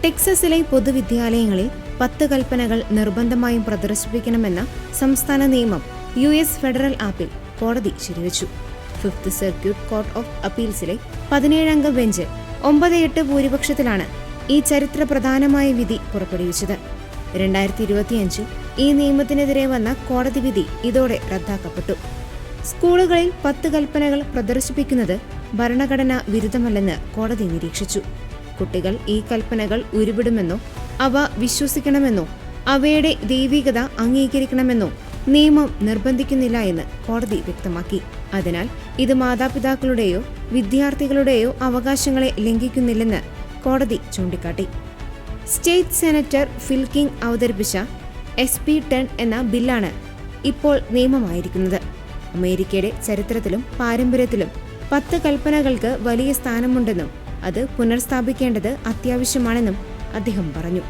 ടെക്സസിലെ പൊതുവിദ്യാലയങ്ങളിൽ 10 കൽപ്പനകൾ നിർബന്ധമായും പ്രദർശിപ്പിക്കണമെന്ന സംസ്ഥാന നിയമം US ഫെഡറൽ ആപ്പിൽ കോടതി ശരിവച്ചു. ഫിഫ്ത് സർക്യൂട്ട് കോർട്ട് ഓഫ് അപ്പീൽസിലെ 17-അംഗ ബെഞ്ച് 9-8 ഭൂരിപക്ഷത്തിലാണ് ഈ ചരിത്രപ്രധാനമായ വിധി പുറപ്പെടുവിച്ചത്. 2025 ഈ നിയമത്തിനെതിരെ വന്ന കോടതി വിധി ഇതോടെ റദ്ദാക്കപ്പെട്ടു. സ്കൂളുകളിൽ 10 കൽപ്പനകൾ പ്രദർശിപ്പിക്കുന്നത് ഭരണഘടനാ വിരുദ്ധമല്ലെന്ന് കോടതി നിരീക്ഷിച്ചു. കുട്ടികൾ ഈ കൽപ്പനകൾ ഉരുവിടുമെന്നോ അവ വിശ്വസിക്കണമെന്നോ അവയുടെ ദൈവികത അംഗീകരിക്കണമെന്നോ നിയമം നിർബന്ധിക്കുന്നില്ല എന്ന് കോടതി വ്യക്തമാക്കി. അതിനാൽ ഇത് മാതാപിതാക്കളുടെയോ വിദ്യാർത്ഥികളുടെയോ അവകാശങ്ങളെ ലംഘിക്കുന്നില്ലെന്ന് കോടതി ചൂണ്ടിക്കാട്ടി. സ്റ്റേറ്റ് സെനറ്റർ ഫിൽ കിങ് അവതരിപ്പിച്ച SB 10 എന്ന ബില്ലാണ് ഇപ്പോൾ നിയമമായിരിക്കുന്നത്. അമേരിക്കയുടെ ചരിത്രത്തിലും പാരമ്പര്യത്തിലും 10 കൽപ്പനകൾക്ക് വലിയ സ്ഥാനമുണ്ടെന്നും അത് പുനഃസ്ഥാപിക്കേണ്ടത് അത്യാവശ്യമാണെന്നും അദ്ദേഹം പറഞ്ഞു.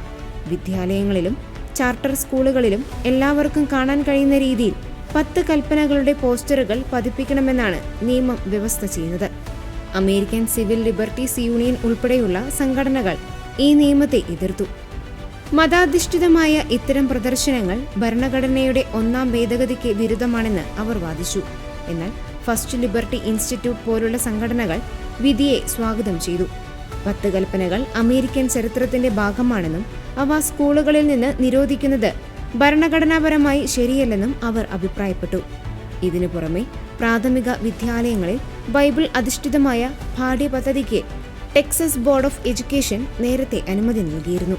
വിദ്യാലയങ്ങളിലും ചാർട്ടർ സ്കൂളുകളിലും എല്ലാവർക്കും കാണാൻ കഴിയുന്ന രീതിയിൽ 10 കൽപ്പനകളുടെ പോസ്റ്ററുകൾ പതിപ്പിക്കണമെന്നാണ് നിയമം വ്യവസ്ഥ ചെയ്യുന്നത്. അമേരിക്കൻ സിവിൽ ലിബർട്ടീസ് യൂണിയൻ ഉൾപ്പെടെയുള്ള സംഘടനകൾ ഈ നിയമത്തെ എതിർത്തു. മതാധിഷ്ഠിതമായ ഇത്തരം പ്രദർശനങ്ങൾ ഭരണഘടനയുടെ 1-ാം ഭേദഗതിക്ക് വിരുദ്ധമാണെന്ന് അവർ വാദിച്ചു. എന്നാൽ ഫസ്റ്റ് ലിബർട്ടി ഇൻസ്റ്റിറ്റ്യൂട്ട് പോലുള്ള സംഘടനകൾ വിധിയെ സ്വാഗതം ചെയ്തു. 10 കൽപ്പനകൾ അമേരിക്കൻ ചരിത്രത്തിന്റെ ഭാഗമാണെന്നും അവ സ്കൂളുകളിൽ നിന്ന് നിരോധിക്കുന്നത് ഭരണഘടനാപരമായി ശരിയല്ലെന്നും അവർ അഭിപ്രായപ്പെട്ടു. ഇതിനു പുറമെ പ്രാഥമിക വിദ്യാലയങ്ങളിൽ ബൈബിൾ അധിഷ്ഠിതമായ പാഠ്യപദ്ധതിക്ക് ടെക്സസ് ബോർഡ് ഓഫ് എഡ്യൂക്കേഷൻ നേരത്തെ അനുമതി നൽകിയിരുന്നു.